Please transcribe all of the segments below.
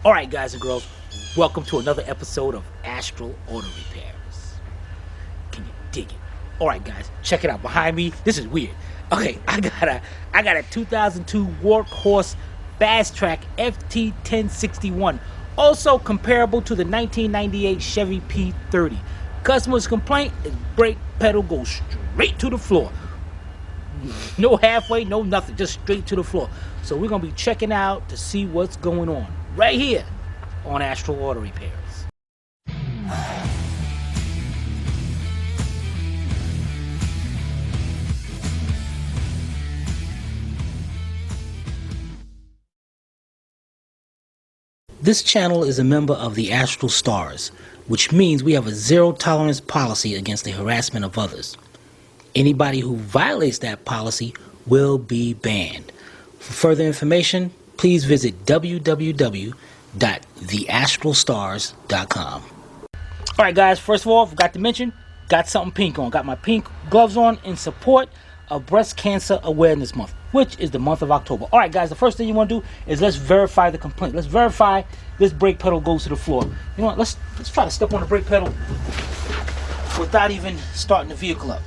Alright guys and girls, welcome to another episode of Astral Auto Repairs. Can you dig it? Alright guys, check it out. Behind me, this is weird. Okay, I got a 2002 Workhorse Fastrack FT1061. Also comparable to the 1998 Chevy P30. Customer's complaint is brake pedal goes straight to the floor. No halfway, no nothing, just straight to the floor. So we're going to be checking out to see what's going on right here on Astral Auto Repairs. This channel is a member of the Astral Stars, which means we have a zero tolerance policy against the harassment of others. Anybody who violates that policy will be banned. For further information, please visit www.theastralstars.com. Alright guys, first of all, forgot to mention, got something pink on. Got my pink gloves on in support of Breast Cancer Awareness Month, which is the month of October. Alright guys, the first thing you want to do is let's verify the complaint. Let's verify this brake pedal goes to the floor. You know what, let's try to step on the brake pedal without even starting the vehicle up.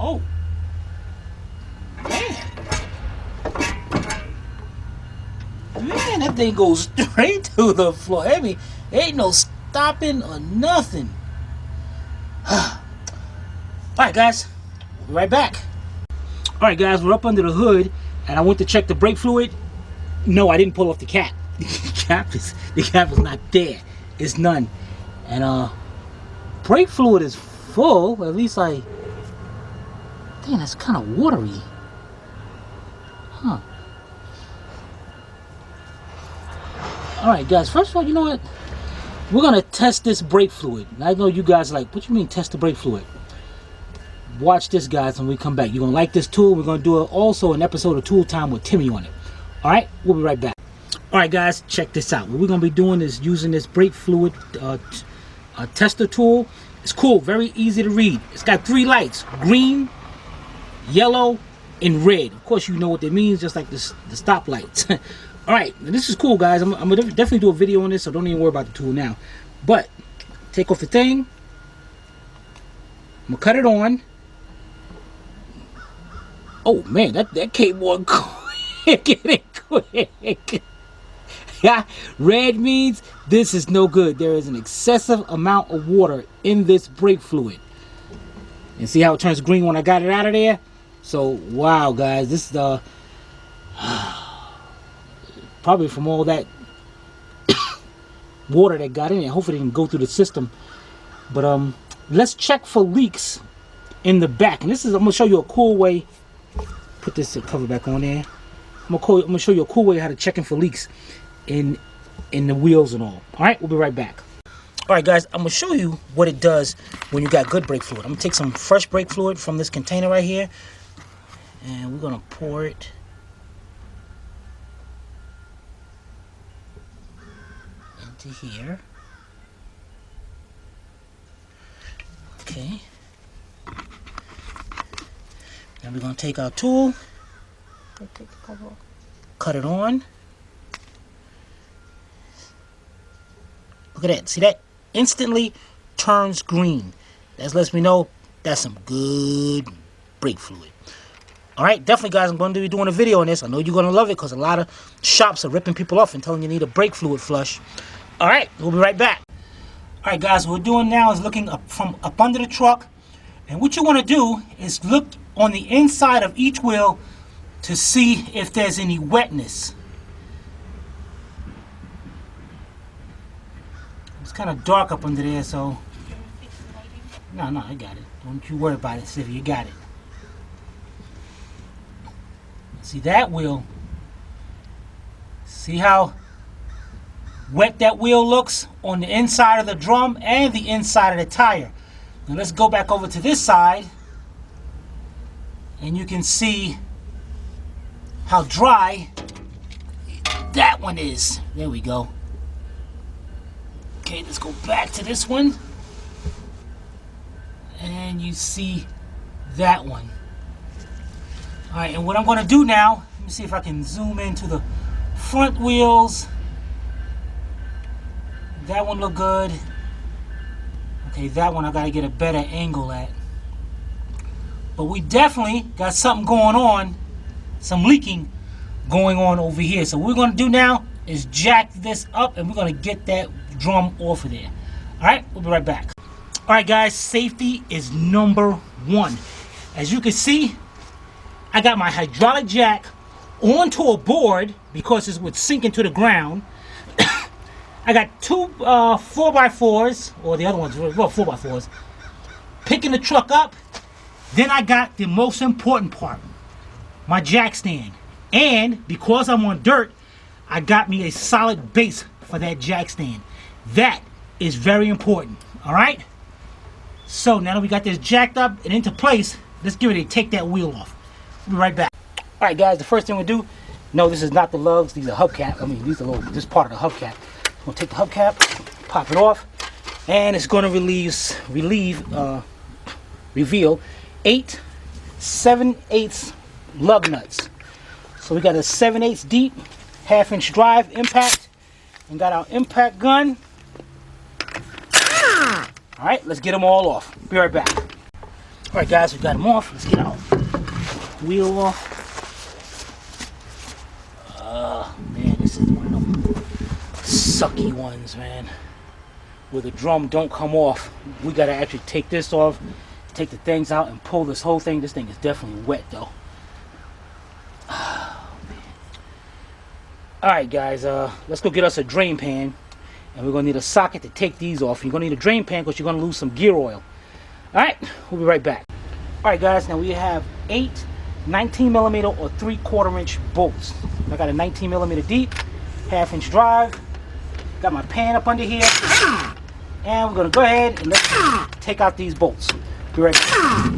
Oh, man, that thing goes straight to the floor. I mean, ain't no stopping or nothing. Alright guys, we'll be right back. Alright guys, we're up under the hood and I went to check the brake fluid. No, I didn't pull off the cap. The cap is not there. It's none. And brake fluid is full. At least dang, that's kind of watery. Huh. Alright guys, first of all, you know what? We're going to test this brake fluid. And I know you guys are like, what you mean test the brake fluid? Watch this guys when we come back. You're going to like this tool. We're going to do also an episode of Tool Time with Timmy on it. Alright, we'll be right back. Alright guys, check this out. What we're going to be doing is using this brake fluid tester tool. It's cool, very easy to read. It's got 3 lights, green, yellow, and red. Of course you know what that means, just like the stop lights. Alright, this is cool guys. I'm gonna definitely do a video on this, so don't even worry about the tool now. But take off the thing. I'm gonna cut it on. Oh man, that came on quick. Get it quick. Yeah, red means this is no good. There is an excessive amount of water in this brake fluid. And see how it turns green when I got it out of there? So wow guys, this is the probably from all that water that got in there. Hopefully it didn't go through the system. But let's check for leaks in the back. And this is, I'm gonna show you a cool way. Put this cover back on there. I'm gonna show you a cool way how to check in for leaks in the wheels and all. Alright, we'll be right back. Alright guys, I'm gonna show you what it does when you got good brake fluid. I'm gonna take some fresh brake fluid from this container right here, and we're gonna pour it into here. Okay. Then we're gonna take our tool, take the cover off, cut it on. Look at that. See that? Instantly turns green. That lets me know that's some good brake fluid. Alright, definitely guys, I'm going to be doing a video on this. I know you're going to love it because a lot of shops are ripping people off and telling you need a brake fluid flush. Alright, we'll be right back. Alright guys, what we're doing now is looking up under the truck. And what you want to do is look on the inside of each wheel to see if there's any wetness. It's kind of dark up under there, so no, I got it. Don't you worry about it, Sylvia. You got it. See that wheel? See how wet that wheel looks on the inside of the drum and the inside of the tire. Now let's go back over to this side, and you can see how dry that one is. There we go. Okay, let's go back to this one. And you see that one. Alright, and what I'm going to do now, let me see if I can zoom into the front wheels. That one look good. Okay, that one I gotta get a better angle at. But we definitely got something going on, some leaking going on over here. So what we're gonna do now is jack this up and we're gonna get that drum off of there. All right, we'll be right back. All right, guys, safety is number one. As you can see, I got my hydraulic jack onto a board because it would sink into the ground. I got two 4x4s, or the other ones, well, 4x4s, picking the truck up. Then I got the most important part, my jack stand. And because I'm on dirt, I got me a solid base for that jack stand. That is very important, all right? So now that we got this jacked up and into place, let's get ready to take that wheel off. We'll be right back. All right, guys, the first thing we do, no, this is not the lugs, these are hubcap. I mean, these are this part of the hubcap. We'll take the hubcap, pop it off, and it's going to reveal 8 7/8 lug nuts. So we got a 7/8 deep, 1/2-inch drive impact, and got our impact gun. All right, let's get them all off. Be right back. All right, guys, we got them off. Let's get our wheel off. Man, this is one of them sucky ones, man. Where the drum don't come off. We gotta actually take this off, take the things out, and pull this whole thing. This thing is definitely wet, though. Oh, man. All right, guys, let's go get us a drain pan. And we're going to need a socket to take these off. You're going to need a drain pan because you're going to lose some gear oil. Alright, we'll be right back. Alright, guys, now we have 8 19mm or 3/4 inch bolts. I got a 19mm deep, 1/2-inch drive. Got my pan up under here. And we're going to go ahead and let's take out these bolts. Be right back.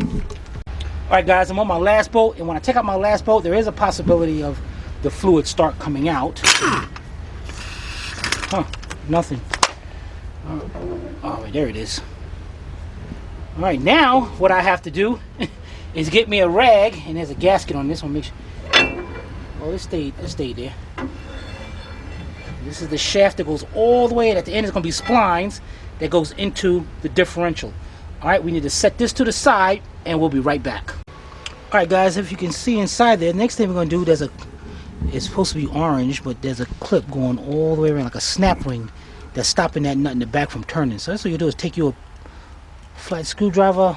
Alright, guys, I'm on my last bolt. And when I take out my last bolt, there is a possibility of the fluid start coming out. Huh. Nothing. Oh, there it is. All right, now what I have to do is get me a rag, and there's a gasket on this one. Make sure. Oh, it stayed there. This is the shaft that goes all the way, and at the end is going to be splines that goes into the differential. All right, we need to set this to the side, and we'll be right back. All right, guys, if you can see inside there, next thing we're going to do, it's supposed to be orange, but there's a clip going all the way around, like a snap ring, that's stopping that nut in the back from turning. So that's what you do, is take your flat screwdriver,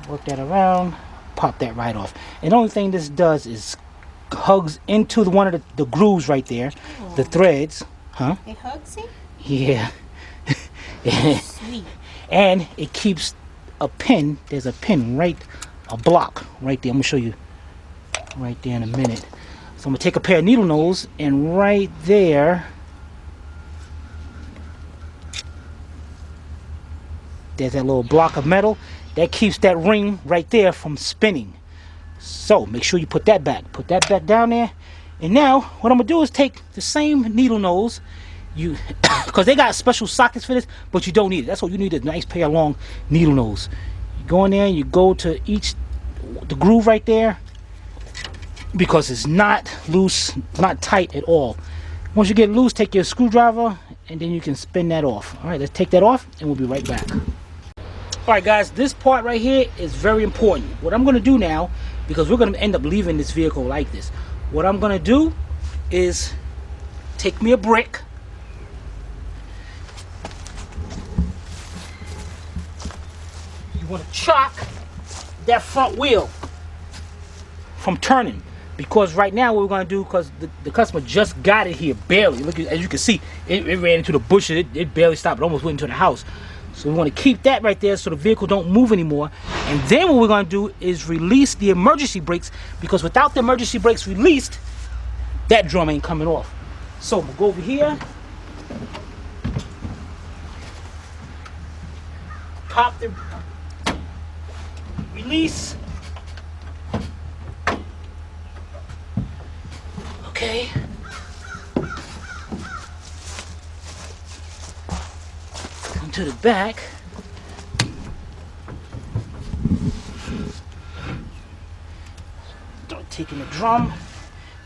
work that around, pop that right off. And the only thing this does is hugs into one of the grooves right there, the threads. Huh? It hugs it? Yeah. Sweet. And it keeps a pin, there's a pin a block right there. I'm going to show you right there in a minute. So I'm going to take a pair of needle nose, and right there, there's that little block of metal that keeps that ring right there from spinning. So make sure you put that back down there. And now what I'm going to do is take the same needle nose, because they got special sockets for this, but you don't need it. That's what you need, a nice pair of long needle nose. You go in there and you go to the groove right there, because it's not loose, not tight at all. Once you get loose, take your screwdriver and then you can spin that off. All right, let's take that off and we'll be right back. All right, guys, this part right here is very important. What I'm going to do now, because we're going to end up leaving this vehicle like this, what I'm going to do is take me a brick, you want to chock that front wheel from turning. Because right now what we're going to do, because the customer just got it here barely. Look, as you can see, it ran into the bushes. It barely stopped. It almost went into the house. So we want to keep that right there so the vehicle don't move anymore. And then what we're going to do is release the emergency brakes, because without the emergency brakes released, that drum ain't coming off. So we'll go over here, pop the release. Okay. Come to the back. Start taking the drum.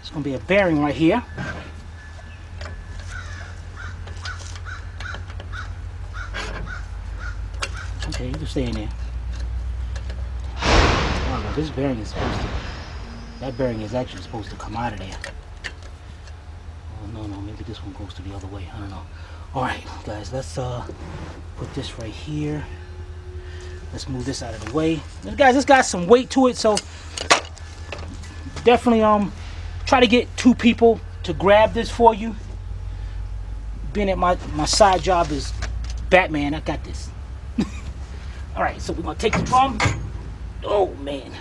It's gonna be a bearing right here. Okay, you can stay in there. Oh, no, this bearing is supposed to. That bearing is actually supposed to come out of there. Oh no, maybe this one goes to the other way. I don't know. All right, guys, let's put this right here. Let's move this out of the way. Now, guys, this got some weight to it, so definitely try to get 2 people to grab this for you. Being at my side job is Batman, I got this. All right, so we're gonna take the drum. Oh man,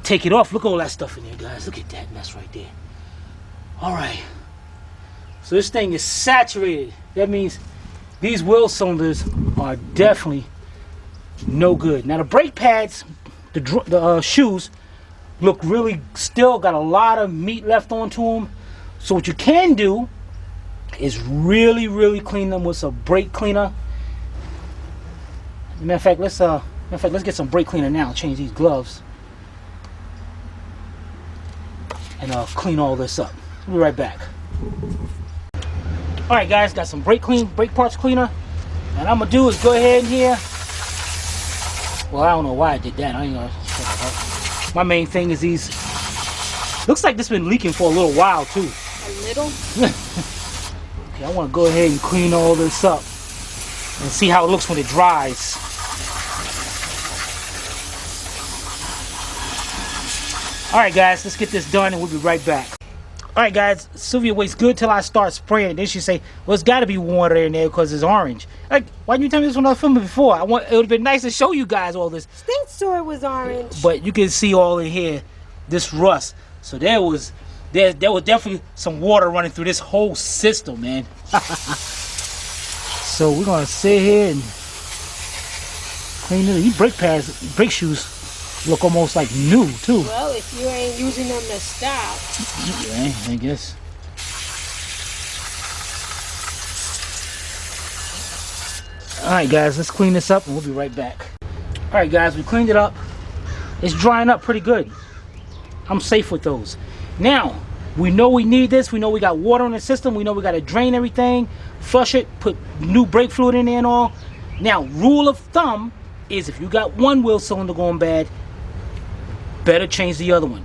take it off. Look at all that stuff in there, guys. Look at that mess right there. All right, so this thing is saturated. That means these wheel cylinders are definitely no good. Now the brake pads, the shoes, look really still got a lot of meat left onto them. So what you can do is really clean them with some brake cleaner. Matter of fact, let's get some brake cleaner now. Change these gloves and clean all this up. We'll be right back. All right, guys, got some brake parts cleaner. And I'm gonna do is go ahead in here. Well, I don't know why I did that. I ain't gonna check it out. My main thing is these. Looks like this has been leaking for a little while too. A little? Okay, I want to go ahead and clean all this up and see how it looks when it dries. All right, guys, let's get this done and we'll be right back. All right, guys, Sylvia waits good till I start spraying. Then she say, well, it's got to be water in there because it's orange. Like, why didn't you tell me this when I was filming before? It would have been nice to show you guys all this. Stink saw it was orange. But you can see all in here, this rust. So there was definitely some water running through this whole system, man. So we're going to sit here and clean it. These brake shoes look almost like new, too. Well, if you ain't using them to stop. Yeah, I guess. Alright, guys, let's clean this up and we'll be right back. Alright, guys, we cleaned it up. It's drying up pretty good. I'm safe with those. Now, we know we need this. We know we got water in the system. We know we got to drain everything, flush it, put new brake fluid in there and all. Now, rule of thumb is if you got one wheel cylinder going bad, better change the other one.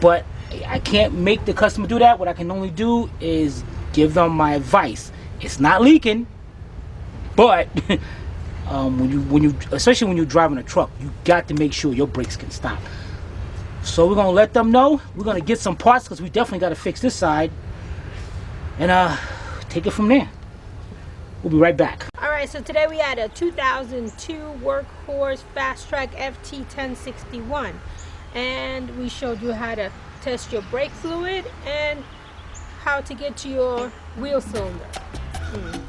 But I can't make the customer do that. What I can only do is give them my advice. It's not leaking, but especially when you're driving a truck, you got to make sure your brakes can stop. So we're gonna let them know. We're gonna get some parts because we definitely got to fix this side, and take it from there. We'll be right back. All right, so today we had a 2002 Workhorse Fastrack FT1061, and we showed you how to test your brake fluid and how to get to your wheel cylinder.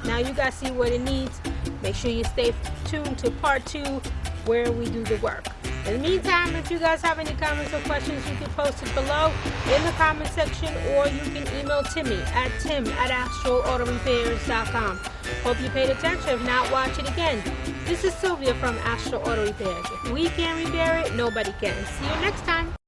Now you guys see what it needs. Make sure you stay tuned to part 2 where we do the work. In the meantime, if you guys have any comments or questions, you can post it below in the comment section, or you can email Timmy at tim@astralautorepairs.com. Hope you paid attention. If not, watch it again. This is Sylvia from Astral Auto Repairs. If we can't repair it, nobody can. See you next time.